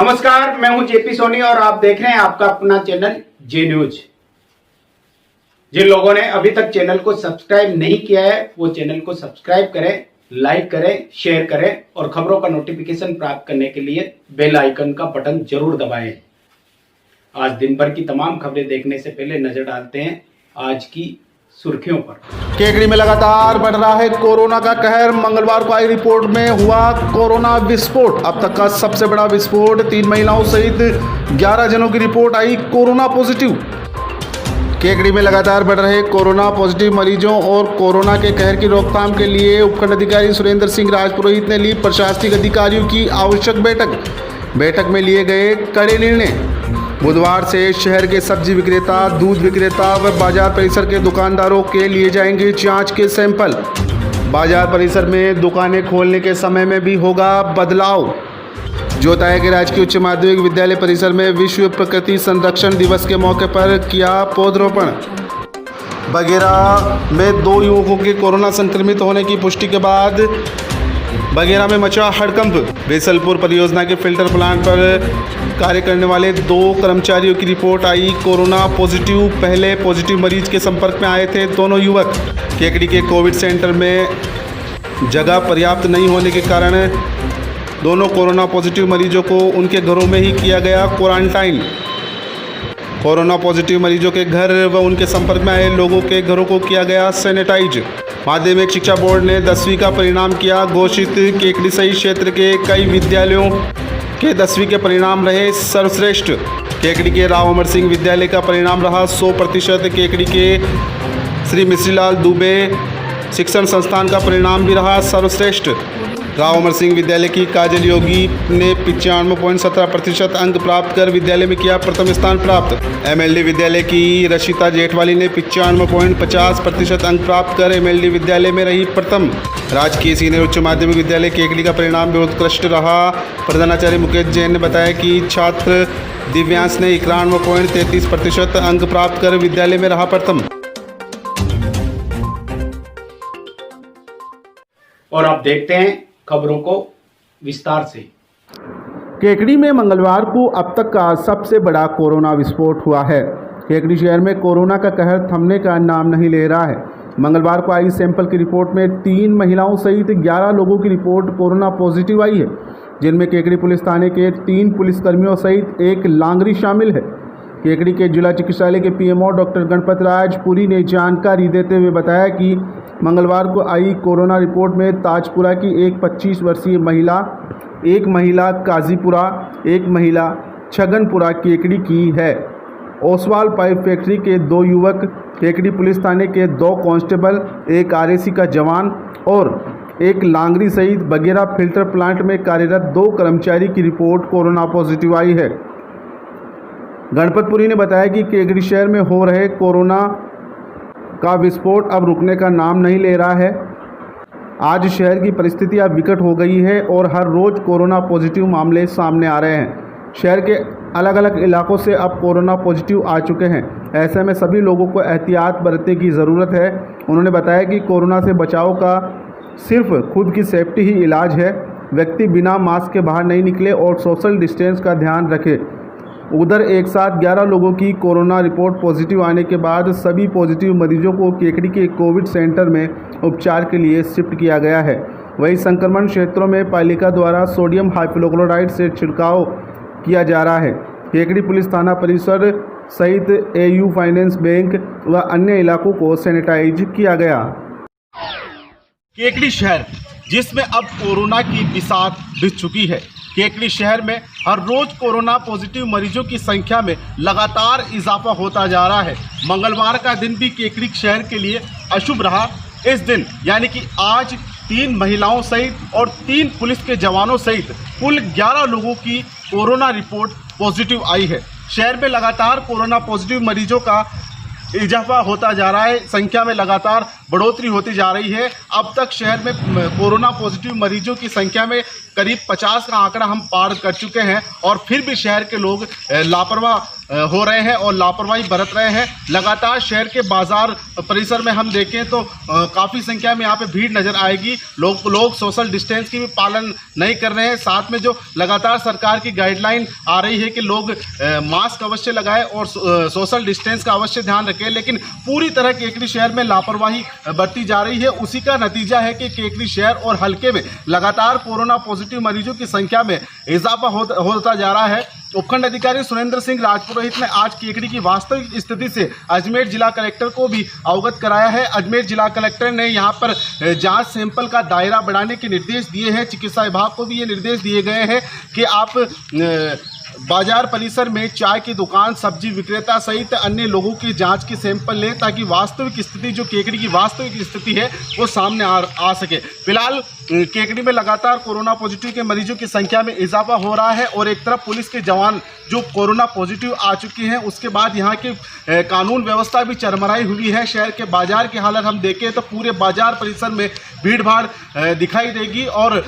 नमस्कार, मैं हूं जेपी सोनी और आप देख रहे हैं आपका अपना चैनल जे न्यूज। जिन लोगों ने अभी तक चैनल को सब्सक्राइब नहीं किया है वो चैनल को सब्सक्राइब करें, लाइक करें, शेयर करें और खबरों का नोटिफिकेशन प्राप्त करने के लिए बेल आइकन का बटन जरूर दबाएं। आज दिन भर की तमाम खबरें देखने से पहले नजर डालते हैं आज की सुर्खियों पर। केकड़ी में लगातार बढ़ रहा है कोरोना का कहर। मंगलवार को आई रिपोर्ट में हुआ कोरोना विस्फोट। अब तक का सबसे बड़ा विस्फोट। 3 महिलाओं सहित 11 जनों की रिपोर्ट आई कोरोना पॉजिटिव। केकड़ी में लगातार बढ़ रहे कोरोना पॉजिटिव मरीजों और कोरोना के कहर की रोकथाम के लिए उपखंड अधिकारी सुरेंद्र सिंह राजपुरोहित ने ली प्रशासनिक अधिकारियों की आवश्यक बैठक में लिए गए कड़े निर्णय। बुधवार से शहर के सब्जी विक्रेता, दूध विक्रेता व बाजार परिसर के दुकानदारों के लिए जाएंगे जांच के सैंपल। बाजार परिसर में दुकानें खोलने के समय में भी होगा बदलाव। जोताया के राजकीय उच्च माध्यमिक विद्यालय परिसर में विश्व प्रकृति संरक्षण दिवस के मौके पर किया पौधरोपण। बगेरा में 2 युवकों के कोरोना संक्रमित होने की पुष्टि के बाद बगेरा में मचा हड़कंप। बेसलपुर परियोजना के फिल्टर प्लांट पर कार्य करने वाले 2 कर्मचारियों की रिपोर्ट आई कोरोना पॉजिटिव। पहले पॉजिटिव मरीज के संपर्क में आए थे दोनों युवक। केकड़ी के कोविड सेंटर में जगह पर्याप्त नहीं होने के कारण दोनों कोरोना पॉजिटिव मरीजों को उनके घरों में ही किया गया क्वारंटाइन। कोरोना पॉजिटिव मरीजों के घर व उनके संपर्क में आए लोगों के घरों को किया गया सैनिटाइज। माध्यमिक शिक्षा बोर्ड ने 10वीं का परिणाम किया घोषित। केकड़ी सहित क्षेत्र के कई विद्यालयों के 10वीं के परिणाम रहे सर्वश्रेष्ठ। केकड़ी के राव अमर सिंह विद्यालय का परिणाम रहा 100%। केकड़ी के श्री मिश्रीलाल दुबे शिक्षण संस्थान का परिणाम भी रहा सर्वश्रेष्ठ। राव अमर सिंह विद्यालय की काजल योगी ने 95.17% अंक प्राप्त कर विद्यालय में किया प्रथम स्थान प्राप्त। एमएलडी विद्यालय की रशिता जेठवाली ने 95.50% अंक प्राप्त कर एमएलडी विद्यालय में रही प्रथम। राजकीय सीनियर उच्च माध्यमिक विद्यालय केकड़ी का परिणाम भी उत्कृष्ट रहा। प्रधानाचार्य मुकेश जैन ने बताया कि छात्र दिव्यांश ने 91.33% अंक प्राप्त कर विद्यालय में रहा प्रथम। और आप देखते हैं खबरों को विस्तार से। केकड़ी में मंगलवार को अब तक का सबसे बड़ा कोरोना विस्फोट हुआ है। केकड़ी शहर में कोरोना का कहर थमने का नाम नहीं ले रहा है। मंगलवार को आई सैंपल की रिपोर्ट में 3 महिलाओं सहित 11 लोगों की रिपोर्ट कोरोना पॉजिटिव आई है, जिनमें केकड़ी पुलिस थाने के 3 पुलिसकर्मियों सहित 1 लांगरी शामिल है। केकड़ी के जिला चिकित्सालय के पीएमओ डॉक्टर गणपत राज पुरी ने जानकारी देते हुए बताया कि मंगलवार को आई कोरोना रिपोर्ट में ताजपुरा की एक 25 वर्षीय महिला, 1 महिला काजीपुरा, 1 महिला छगनपुरा केकड़ी की है। ओसवाल पाइप फैक्ट्री के 2 युवक, केकड़ी पुलिस थाने के 2 कांस्टेबल, 1 आरएसी का जवान और 1 लांगरी सहित बगेरा फिल्टर प्लांट में कार्यरत 2 कर्मचारी की रिपोर्ट कोरोना पॉजिटिव आई है। गणपतपुरी ने बताया कि केकड़ी शहर में हो रहे कोरोना का विस्फोट अब रुकने का नाम नहीं ले रहा है। आज शहर की परिस्थितियां विकट हो गई है और हर रोज़ कोरोना पॉजिटिव मामले सामने आ रहे हैं। शहर के अलग अलग इलाकों से अब कोरोना पॉजिटिव आ चुके हैं। ऐसे में सभी लोगों को एहतियात बरतने की ज़रूरत है। उन्होंने बताया कि कोरोना से बचाव का सिर्फ खुद की सेफ्टी ही इलाज है। व्यक्ति बिना मास्क के बाहर नहीं निकले और सोशल डिस्टेंस का ध्यान रखे। उधर एक साथ 11 लोगों की कोरोना रिपोर्ट पॉजिटिव आने के बाद सभी पॉजिटिव मरीजों को केकड़ी के कोविड सेंटर में उपचार के लिए शिफ्ट किया गया है। वहीं संक्रमण क्षेत्रों में पालिका द्वारा सोडियम हाइपोक्लोराइड से छिड़काव किया जा रहा है। केकड़ी पुलिस थाना परिसर सहित एयू फाइनेंस बैंक व अन्य इलाकों को सैनिटाइज किया गया। केकड़ी शहर जिसमें अब कोरोना की बिसात बिछ चुकी है। केकड़ी शहर में हर रोज कोरोना पॉजिटिव मरीजों की संख्या में लगातार इजाफा होता जा रहा है। मंगलवार का दिन भी केकड़ी शहर के लिए अशुभ रहा। इस दिन यानी कि आज 3 महिलाओं सहित और 3 पुलिस के जवानों सहित कुल 11 लोगों की कोरोना रिपोर्ट पॉजिटिव आई है। शहर में लगातार कोरोना पॉजिटिव मरीजों का इजाफा होता जा रहा है। संख्या में लगातार बढ़ोतरी होती जा रही है। अब तक शहर में कोरोना पॉजिटिव मरीजों की संख्या में करीब 50 का आंकड़ा हम पार कर चुके हैं और फिर भी शहर के लोग लापरवाह हो रहे हैं और लापरवाही बरत रहे हैं। लगातार शहर के बाजार परिसर में हम देखें तो काफ़ी संख्या में यहाँ पे भीड़ नज़र आएगी। लोग सोशल डिस्टेंस की भी पालन नहीं कर रहे हैं। साथ में जो लगातार सरकार की गाइडलाइन आ रही है कि लोग मास्क अवश्य लगाएं और सोशल डिस्टेंस का अवश्य ध्यान रखें, लेकिन पूरी तरह केकड़ी शहर में लापरवाही बरती जा रही है। उसी का नतीजा है कि केकड़ी शहर और हल्के में लगातार कोरोना पॉजिटिव मरीजों की संख्या में इजाफा होता जा रहा है। उपखंड अधिकारी सुरेंद्र सिंह राजपुरोहित ने आज केकड़ी की वास्तविक स्थिति से अजमेर जिला कलेक्टर को भी अवगत कराया है। अजमेर जिला कलेक्टर ने यहां पर जांच सैंपल का दायरा बढ़ाने के निर्देश दिए हैं। चिकित्सा विभाग को भी ये निर्देश दिए गए हैं कि आप बाजार परिसर में चाय की दुकान, सब्जी विक्रेता सहित अन्य लोगों की जांच की सैंपल लें, ताकि वास्तविक स्थिति जो केकड़ी की वास्तविक स्थिति है वो सामने आ सके। फिलहाल केकड़ी में लगातार कोरोना पॉजिटिव के मरीजों की संख्या में इजाफा हो रहा है और एक तरफ पुलिस के जवान जो कोरोना पॉजिटिव आ चुके हैं, उसके बाद यहाँ की कानून व्यवस्था भी चरमराई हुई है। शहर के बाजार की हालत हम देखें तो पूरे बाजार परिसर में भीड़ भाड़ दिखाई देगी और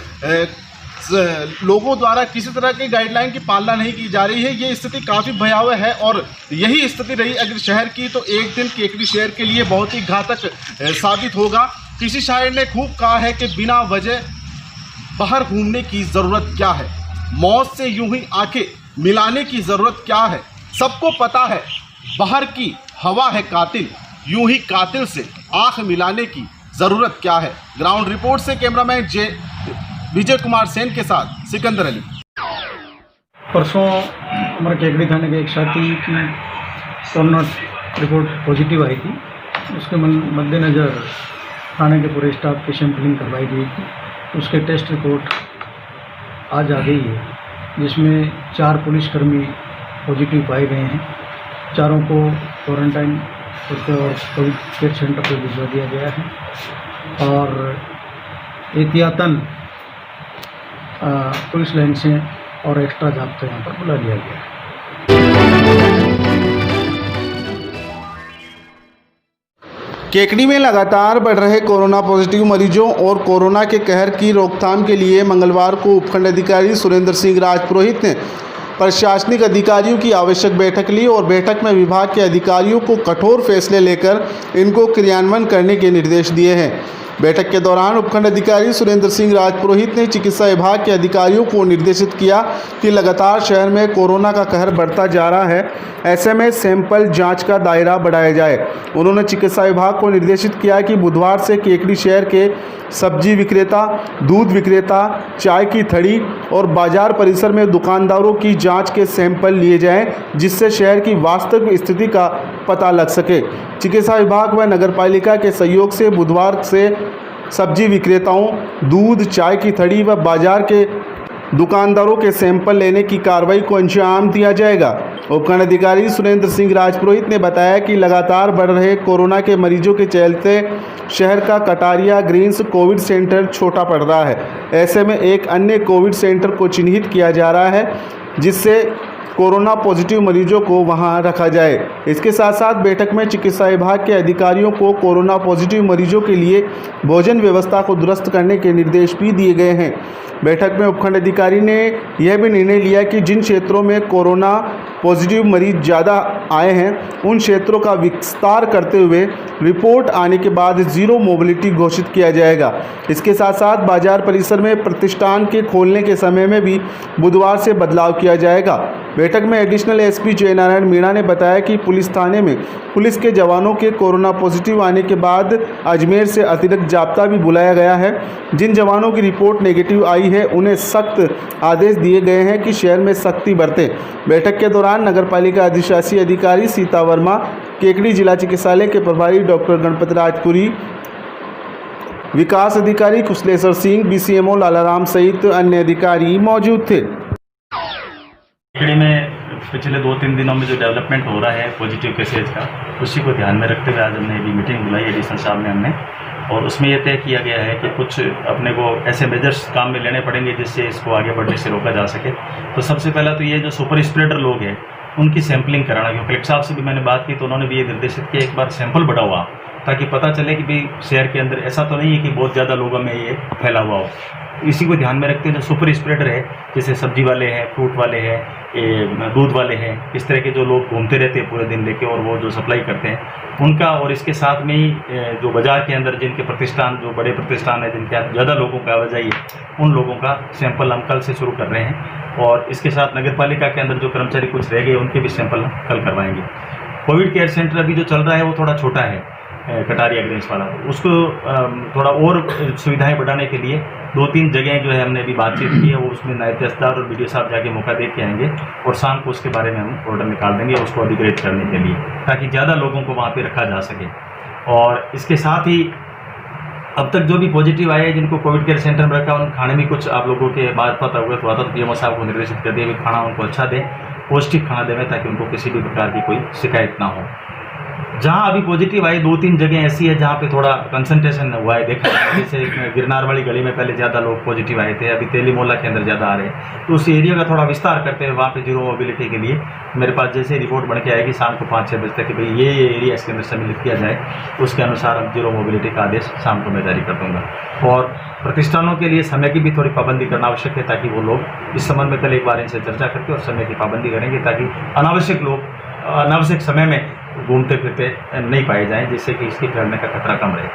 लोगों द्वारा किसी तरह की गाइडलाइन की पालना नहीं की जा रही है। ये स्थिति काफ़ी भयावह है और यही स्थिति रही अगर शहर की तो एक दिन केकड़ी शहर के लिए बहुत ही घातक साबित होगा। किसी शायर ने खूब कहा है कि बिना वजह बाहर घूमने की ज़रूरत क्या है, मौत से यूं ही आंखें मिलाने की ज़रूरत क्या है। सबको पता है बाहर की हवा है कातिल, यूं ही कातिल से आंख मिलाने की ज़रूरत क्या है। ग्राउंड रिपोर्ट से कैमरामैन विजय कुमार सेन के साथ सिकंदर अली। परसों हमारे केकड़ी थाने के एक साथी की कोरोना रिपोर्ट पॉजिटिव आई थी। उसके मद्देनज़र थाने के पूरे स्टाफ की सैंपलिंग करवाई गई थी। उसके टेस्ट रिपोर्ट आज आ गई है, जिसमें 4 पुलिसकर्मी पॉजिटिव पाए गए हैं। चारों को क्वारंटाइन करके और कोविड केयर सेंटर पर भिजवा दिया गया है और एहतियातन पुलिस लाइन से और एक्स्ट्रा जाब्ता यहाँ पर बुला लिया गया है। केकड़ी में लगातार बढ़ रहे कोरोना पॉजिटिव मरीजों और कोरोना के कहर की रोकथाम के लिए मंगलवार को उपखंड अधिकारी सुरेंद्र सिंह राजपुरोहित ने प्रशासनिक अधिकारियों की आवश्यक बैठक ली और बैठक में विभाग के अधिकारियों को कठोर फैसले लेकर इनको क्रियान्वयन करने के निर्देश दिए हैं। बैठक के दौरान उपखंड अधिकारी सुरेंद्र सिंह राजपुरोहित ने चिकित्सा विभाग के अधिकारियों को निर्देशित किया कि लगातार शहर में कोरोना का कहर बढ़ता जा रहा है, ऐसे में सैंपल जांच का दायरा बढ़ाया जाए। उन्होंने चिकित्सा विभाग को निर्देशित किया कि बुधवार से केकड़ी शहर के सब्जी विक्रेता, दूध विक्रेता, चाय की थड़ी और बाजार परिसर में दुकानदारों की जांच के सैंपल लिए जाएं, जिससे शहर की वास्तविक स्थिति का पता लग सके। चिकित्सा विभाग व नगरपालिका के सहयोग से बुधवार से सब्जी विक्रेताओं, दूध, चाय की थड़ी व बाजार के दुकानदारों के सैंपल लेने की कार्रवाई को अंजाम दिया जाएगा। उपखंड अधिकारी सुरेंद्र सिंह राजपुरोहित ने बताया कि लगातार बढ़ रहे कोरोना के मरीजों के चलते शहर का कटारिया ग्रीन्स कोविड सेंटर छोटा पड़ रहा है। ऐसे में एक अन्य कोविड सेंटर को चिन्हित किया जा रहा है, जिससे कोरोना पॉजिटिव मरीजों को वहां रखा जाए। इसके साथ साथ बैठक में चिकित्सा विभाग के अधिकारियों को कोरोना पॉजिटिव मरीजों के लिए भोजन व्यवस्था को दुरुस्त करने के निर्देश भी दिए गए हैं। बैठक में उपखंड अधिकारी ने यह भी निर्णय लिया कि जिन क्षेत्रों में कोरोना पॉजिटिव मरीज ज़्यादा आए हैं, उन क्षेत्रों का विस्तार करते हुए रिपोर्ट आने के बाद ज़ीरो मोबिलिटी घोषित किया जाएगा। इसके साथ साथ बाजार परिसर में प्रतिष्ठान के खोलने के समय में भी बुधवार से बदलाव किया जाएगा। बैठक में एडिशनल एसपी जयनारायण मीणा ने बताया कि पुलिस थाने में पुलिस के जवानों के कोरोना पॉजिटिव आने के बाद अजमेर से अतिरिक्त जाब्ता भी बुलाया गया है। जिन जवानों की रिपोर्ट नेगेटिव आई है, उन्हें सख्त आदेश दिए गए हैं कि शहर में सख्ती बरतें। बैठक के दौरान नगरपालिका अधिशासी अधिकारी सीता वर्मा, केकड़ी जिला चिकित्सालय के प्रभारी डॉक्टर गणपत राजपुरी, विकास अधिकारी कुशलेश्वर सिंह, बीसीएमओ लालाराम सहित अन्य अधिकारी मौजूद थे। केकड़ी में पिछले 2-3 दिनों में जो डेवलपमेंट हो रहा है पॉजिटिव केसेज का, उसी को ध्यान में रखते हुए आज हमने अभी मीटिंग बुलाई एडिशनल साहब ने हमने, और उसमें यह तय किया गया है कि कुछ अपने को ऐसे मेजर्स काम में लेने पड़ेंगे जिससे इसको आगे बढ़ने से रोका जा सके। तो सबसे पहला तो ये जो सुपर स्प्रेडर लोग हैं उनकी सैंपलिंग कराना, क्योंकि कलेक्टर साहब से भी मैंने बात की तो उन्होंने भी ये निर्देशित किया एक बार सैंपल बढ़ा हुआ, ताकि पता चले कि भाई शहर के अंदर ऐसा तो नहीं है कि बहुत ज़्यादा लोगों में ये फैला हुआ हो। इसी को ध्यान में रखते हैं जो सुपर स्प्रेडर है, जैसे सब्जी वाले हैं, फ्रूट वाले हैं, दूध वाले हैं, इस तरह के जो लोग घूमते रहते हैं पूरे दिन लेके और वो जो सप्लाई करते हैं उनका, और इसके साथ में ही जो बाज़ार के अंदर जिनके प्रतिष्ठान, जो बड़े प्रतिष्ठान है जिनके ज़्यादा लोगों का आवाजाही है, उन लोगों का सैंपल हम कल से शुरू कर रहे हैं। और इसके साथ नगर पालिका के अंदर जो कर्मचारी कुछ रह गए उनके भी सैंपल हम कल करवाएंगे। कोविड केयर सेंटर अभी जो चल रहा है वो थोड़ा छोटा है, कटारिया ग्रेंज वाला, उसको थोड़ा और सुविधाएं बढ़ाने के लिए 2-3 जगह जो है हमने अभी बातचीत की है, वो उसमें नायब तहसीलदार और BDO साहब जाके मौका दे के आएंगे और शाम को उसके बारे में हम ऑर्डर निकाल देंगे उसको अधिग्रहित करने के लिए, ताकि ज़्यादा लोगों को वहाँ पे रखा जा सके। और इसके साथ ही अब तक जो भी पॉजिटिव आए हैं जिनको कोविड केयर सेंटर में रखा, उन खाने में कुछ आप लोगों के बाद पता अवगत हुआ था, तो PMO साहब को निर्देशित कर दिए खाना उनको अच्छा दें, पौष्टिक खाना देवें, ताकि उनको किसी भी प्रकार की कोई शिकायत ना हो। जहाँ अभी पॉजिटिव आए 2-3 जगह ऐसी है जहाँ पे थोड़ा कंसंट्रेशन हुआ है, देखा है, जैसे गिरनार वाली गली में पहले ज़्यादा लोग पॉजिटिव आए थे, अभी तेली मोहल्ला के अंदर ज़्यादा आ रहे हैं, तो उस एरिया का थोड़ा विस्तार करते हैं वहाँ पे जीरो मोबिलिटी के लिए। मेरे पास जैसे रिपोर्ट बन के आएगी शाम को 5-6 बजे तक कि भाई ये एरिया इसके अंदर सम्मिलित किया जाए, उसके अनुसार हम जीरो मोबिलिटी का आदेश शाम को मैं जारी कर दूँगा। और प्रतिष्ठानों के लिए समय की भी थोड़ी पाबंदी करना आवश्यक है, ताकि वो लोग इस संबंध में कल एक बार इनसे चर्चा करके और समय की पाबंदी करेंगे, ताकि अनावश्यक लोग अनावश्यक समय में घूमते फिरते नहीं पाए जाएं, जिससे कि इसके फैलने का खतरा कम रहे।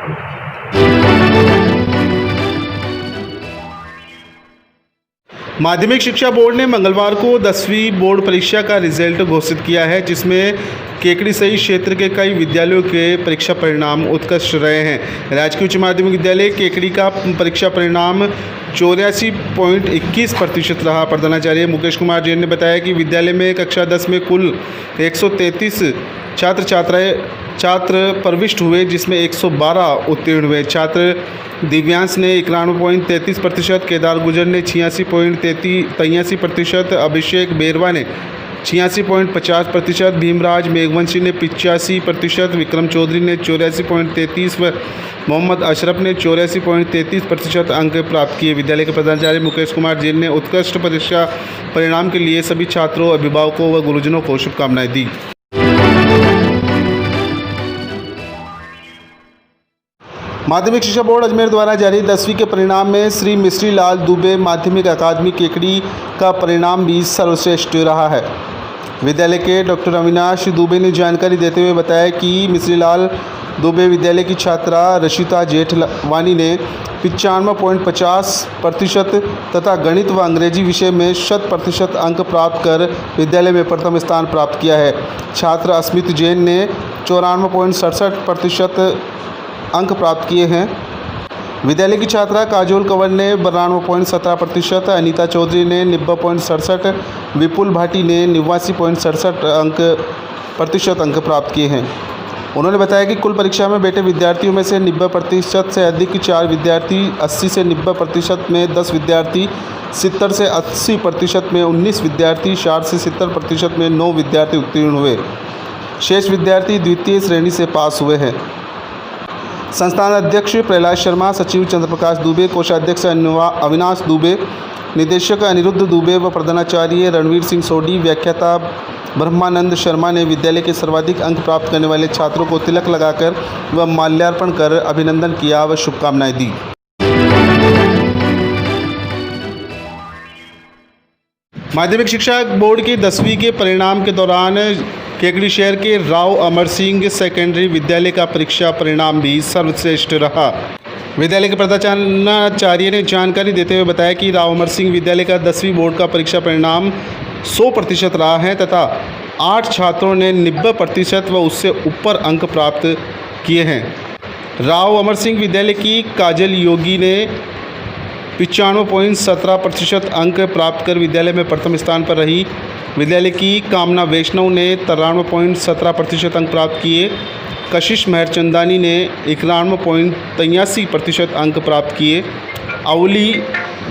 माध्यमिक शिक्षा बोर्ड ने मंगलवार को 10वीं बोर्ड परीक्षा का रिजल्ट घोषित किया है, जिसमें केकड़ी सहित क्षेत्र के कई विद्यालयों के परीक्षा परिणाम उत्कृष्ट रहे हैं। राजकीय उच्च माध्यमिक विद्यालय केकड़ी का परीक्षा परिणाम 84.21% रहा। प्रधानाचार्य मुकेश कुमार जैन ने बताया कि विद्यालय में कक्षा 10 में कुल 133 छात्र प्रविष्ट हुए, जिसमें 112 उत्तीर्ण हुए। छात्र दिव्यांश ने 91.33%, केदार गुजर ने 86.83%, अभिषेक बेरवा ने 86.50%, भीमराज मेघवंशी ने 85%, विक्रम चौधरी ने 84.33% व मोहम्मद अशरफ ने 84.33% अंक प्राप्त किए। विद्यालय के प्रधानाचार्य मुकेश कुमार जैन ने उत्कृष्ट परीक्षा परिणाम के लिए सभी छात्रों, अभिभावकों व गुरुजनों को शुभकामनाएं दी। माध्यमिक शिक्षा बोर्ड अजमेर द्वारा जारी 10वीं के परिणाम में श्री मिश्री लाल दुबे माध्यमिक अकादमी केकड़ी का परिणाम भी सर्वश्रेष्ठ रहा है। विद्यालय के डॉक्टर अविनाश दुबे ने जानकारी देते हुए बताया कि मिश्री लाल दुबे विद्यालय की छात्रा रशिता जेठवानी ने 95.50% तथा गणित व अंग्रेजी विषय में 100% अंक प्राप्त कर विद्यालय में प्रथम स्थान प्राप्त किया है। छात्र अस्मित जैन ने 94.67% अंक प्राप्त किए हैं। विद्यालय की छात्रा काजोल कंवर ने 92.17%, अनीता चौधरी ने 90.67%, विपुल भाटी ने 89.67% अंक प्राप्त किए हैं। उन्होंने बताया कि कुल परीक्षा में बैठे विद्यार्थियों में से 90% से अधिक 4 विद्यार्थी, 80 से 90% में 10 विद्यार्थी, 70 से 80% में 19 विद्यार्थी, 60 से 70% में 9 विद्यार्थी उत्तीर्ण हुए। शेष विद्यार्थी द्वितीय श्रेणी से पास हुए हैं। संस्थान अध्यक्ष प्रहलाद शर्मा, सचिव चंद्रप्रकाश दुबे, कोषाध्यक्ष अविनाश दुबे, निदेशक अनिरुद्ध दुबे व प्रधानाचार्य रणवीर सिंह सोडी, व्याख्याता ब्रह्मानंद शर्मा ने विद्यालय के सर्वाधिक अंक प्राप्त करने वाले छात्रों को तिलक लगाकर व माल्यार्पण कर अभिनंदन किया व शुभकामनाएं दी। माध्यमिक शिक्षा बोर्ड की 10वीं के परिणाम के दौरान केकड़ी शहर के राव अमर सिंह सेकेंडरी विद्यालय का परीक्षा परिणाम भी सर्वश्रेष्ठ रहा। विद्यालय के प्रधानाचार्य ने जानकारी देते हुए बताया कि राव अमर सिंह विद्यालय का 10वीं बोर्ड का परीक्षा परिणाम 100% रहा है तथा 8 छात्रों ने 90% व उससे ऊपर अंक प्राप्त किए हैं। राव अमर सिंह विद्यालय की काजल योगी ने 95.17% अंक प्राप्त कर विद्यालय में प्रथम स्थान पर रही। विद्यालय की कामना वैष्णव ने 93.17% अंक प्राप्त किए। कशिश मेहरचंदानी ने 91.83% अंक प्राप्त किए। अवली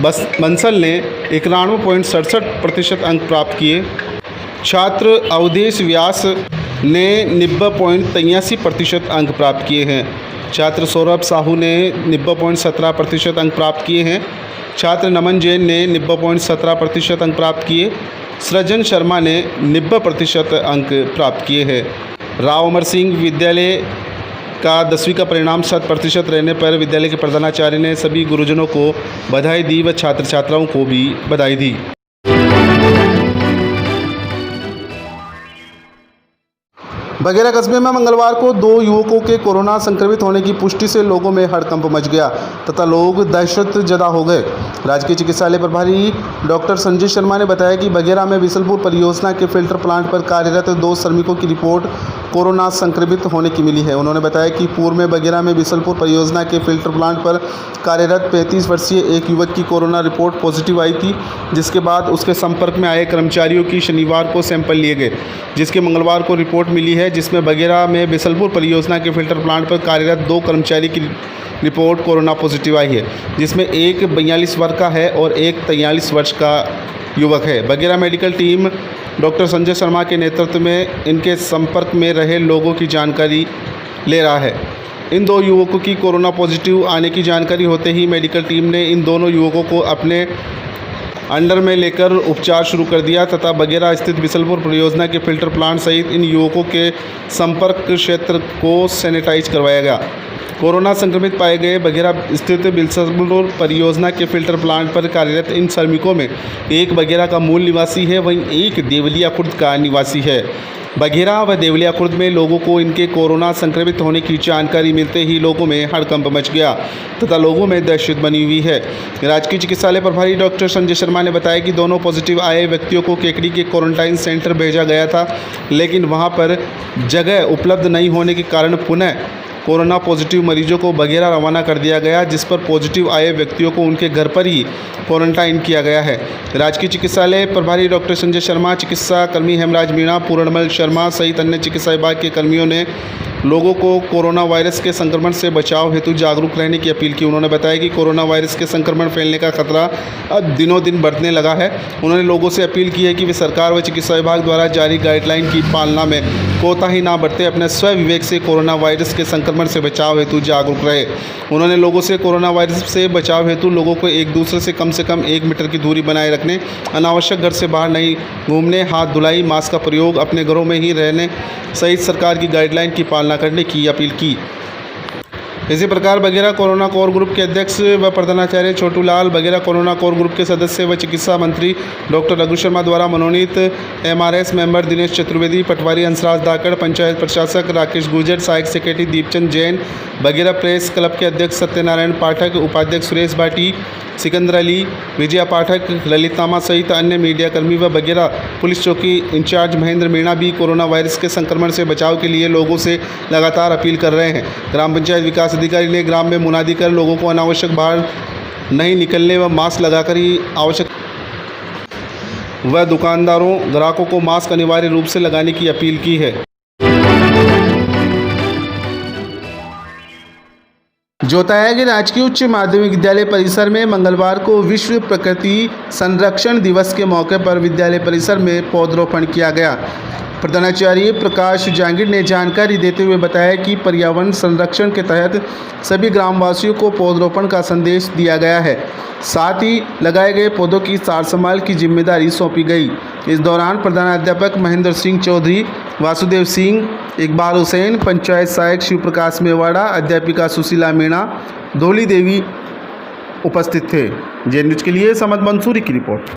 बंसल ने 91.67% अंक प्राप्त किए। छात्र अवधेश व्यास ने 90.83% अंक प्राप्त किए हैं। छात्र सौरभ साहू ने 90.17% अंक प्राप्त किए हैं। छात्र नमन जैन ने 90.17% अंक प्राप्त किए। सृजन शर्मा ने 90% अंक प्राप्त किए हैं। राव अमर सिंह विद्यालय का 10वीं का परिणाम 100% रहने पर विद्यालय के प्रधानाचार्य ने सभी गुरुजनों को बधाई दी व छात्र छात्राओं को भी बधाई दी। बघेरा कस्बे में मंगलवार को 2 युवकों के कोरोना संक्रमित होने की पुष्टि से लोगों में हड़कंप मच गया तथा लोग दहशत जदा हो गए। राजकीय चिकित्सालय प्रभारी डॉक्टर संजय शर्मा ने बताया कि बघेरा में बिसलपुर परियोजना के फिल्टर प्लांट पर कार्यरत 2 श्रमिकों की रिपोर्ट कोरोना संक्रमित होने की मिली है। उन्होंने बताया कि पूर्व में बघेरा में बिसलपुर परियोजना के फिल्टर प्लांट पर कार्यरत 35 वर्षीय एक युवक की कोरोना रिपोर्ट पॉजिटिव आई थी, जिसके बाद उसके संपर्क में आए कर्मचारियों की शनिवार को सैंपल लिए गए, जिसके मंगलवार को रिपोर्ट मिली है, जिसमें बघेरा में बिसलपुर परियोजना के फिल्टर प्लांट पर कार्यरत 2 कर्मचारी की रिपोर्ट कोरोना पॉजिटिव आई है, जिसमें एक 42 वर्ष का है और एक 43 वर्ष का युवक है। Baghera medical team doctor Sanjay Sharma के नेतृत्व में इनके संपर्क में रहे लोगों की जानकारी ले रहा है। इन 2 युवकों की कोरोना पॉजिटिव आने की जानकारी होते ही मेडिकल टीम ने इन दोनों युवकों को अपने अंडर में लेकर उपचार शुरू कर दिया तथा बघेरा स्थित बिसलपुर परियोजना के फिल्टर प्लांट सहित इन युवकों के संपर्क क्षेत्र को सैनिटाइज करवाया गया। कोरोना संक्रमित पाए गए बघेरा स्थित बिसलपुर परियोजना के फिल्टर प्लांट पर कार्यरत इन श्रमिकों में एक बघेरा का मूल निवासी है, वहीं एक देवलिया खुर्द का निवासी है। बघेरा व देवलिया खुर्द में लोगों को इनके कोरोना संक्रमित होने की जानकारी मिलते ही लोगों में हड़कंप मच गया तथा लोगों में दहशत बनी हुई है। राजकीय चिकित्सालय प्रभारी डॉक्टर संजय शर्मा ने बताया कि दोनों पॉजिटिव आए व्यक्तियों को केकड़ी के क्वारंटाइन सेंटर भेजा गया था, लेकिन वहां पर जगह उपलब्ध नहीं होने के कारण पुनः कोरोना पॉजिटिव मरीजों को बघेरा रवाना कर दिया गया, जिस पर पॉजिटिव आए व्यक्तियों को उनके घर पर ही क्वारंटाइन किया गया है। राजकीय चिकित्सालय प्रभारी डॉक्टर संजय शर्मा, चिकित्सा कर्मी हेमराज मीणा, पूर्णमल शर्मा सहित अन्य चिकित्सा विभाग के कर्मियों ने लोगों को कोरोना वायरस के संक्रमण से बचाव हेतु जागरूक रहने की अपील की। उन्होंने बताया कि कोरोना वायरस के संक्रमण फैलने का खतरा अब दिनों दिन बढ़ने लगा है। उन्होंने लोगों से अपील की है कि वे सरकार व चिकित्सा विभाग द्वारा जारी गाइडलाइन की पालना में कोताही ना बरते, अपने स्व विवेक से कोरोना वायरस के संक्रमण से बचाव हेतु जागरूक रहे। उन्होंने लोगों से कोरोना वायरस से बचाव हेतु लोगों को एक दूसरे से कम 1 मीटर की दूरी बनाए रखने, अनावश्यक घर से बाहर नहीं घूमने, हाथ धुलाई, मास्क का प्रयोग, अपने घरों में ही रहने सहित सरकार की गाइडलाइन की पालना करने की अपील की। इसी प्रकार बघेरा कोरोना कोर ग्रुप के अध्यक्ष व प्रधानाचार्य छोटू लाल, बघेरा कोरोना कोर ग्रुप के सदस्य व चिकित्सा मंत्री डॉक्टर रघु शर्मा द्वारा मनोनीत MRS मेंबर दिनेश चतुर्वेदी, पटवारी हंसराज धाकड़, पंचायत प्रशासक राकेश गुर्जर, सहायक secretary Deepchand Jain, Baghera press club के अध्यक्ष सत्यनारायण पाठक, उपाध्यक्ष सुरेश भाटी, सिकंदर अली, विजया पाठक, ललित नामा सहित अन्य मीडिया कर्मी व बघेरा पुलिस चौकी इंचार्ज महेंद्र मीणा भी कोरोना वायरस के संक्रमण से बचाव के लिए लोगों से लगातार अपील कर रहे हैं। ग्राम पंचायत विकास अधिकारी ने ग्राम में मुनादी कर लोगों को अनावश्यक बाहर नहीं निकलने व मास्क लगाकर ही आवश्यक व दुकानदारों ग्राहकों को मास्क अनिवार्य रूप से लगाने की अपील की है। जोताया कि राजकीय उच्च माध्यमिक विद्यालय परिसर में मंगलवार को विश्व प्रकृति संरक्षण दिवस के मौके पर विद्यालय परिसर में पौधरोपण किया गया। प्रधानाचार्य प्रकाश जांगिड़ ने जानकारी देते हुए बताया कि पर्यावरण संरक्षण के तहत सभी ग्रामवासियों को पौधरोपण का संदेश दिया गया है। साथ ही लगाए गए पौधों की सार संभाल की जिम्मेदारी सौंपी गई। इस दौरान प्रधानाध्यापक महेंद्र सिंह चौधरी, वासुदेव सिंह, इकबाल हुसैन, पंचायत सहायक शिव प्रकाश मेवाड़ा, अध्यापिका सुशीला मीणा, धोली देवी उपस्थित थे। जे न्यूज के लिए समद मंसूरी की रिपोर्ट।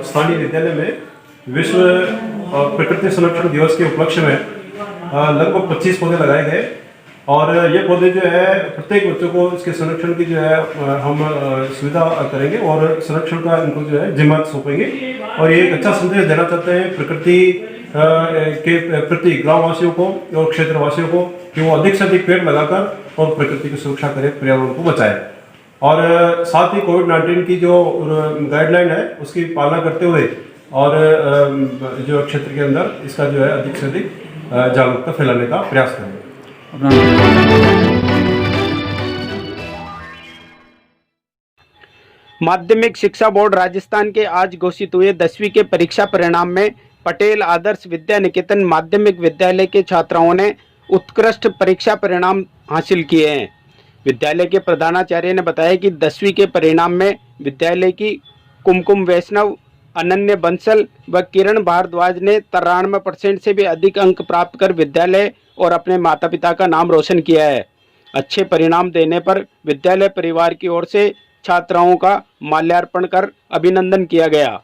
स्थानीय विद्यालय में विश्व प्रकृति संरक्षण दिवस के उपलक्ष्य में लगभग 25 पौधे लगाए गए और ये पौधे जो है प्रत्येक बच्चों को इसके संरक्षण की जो है हम सुविधा करेंगे और संरक्षण का इनको जो है जिम्मा सौंपेंगे और ये एक अच्छा संदेश देना चाहते हैं प्रकृति के प्रति ग्रामवासियों को और क्षेत्रवासियों को कि वो अधिक से अधिक पेड़ लगाकर और प्रकृति की सुरक्षा करें, पर्यावरण को बचाएं और साथ ही कोविड-19 की जो गाइडलाइन है उसकी पालना करते हुए और जो क्षेत्र के अंदर इसका जो है अधिक से अधिक जागरूकता फैलाने का प्रयास करेंगे। माध्यमिक शिक्षा बोर्ड राजस्थान के आज घोषित हुए 10वीं के परीक्षा परिणाम में पटेल आदर्श विद्या निकेतन माध्यमिक विद्यालय के छात्राओं ने उत्कृष्ट परीक्षा परिणाम हासिल किए हैं। विद्यालय के प्रधानाचार्य ने बताया कि 10वीं के परिणाम में विद्यालय की कुमकुम वैष्णव अनन्य बंसल व किरण भारद्वाज ने 93% से भी अधिक अंक प्राप्त कर विद्यालय और अपने माता पिता का नाम रोशन किया है। अच्छे परिणाम देने पर विद्यालय परिवार की ओर से छात्राओं का माल्यार्पण कर अभिनंदन किया गया।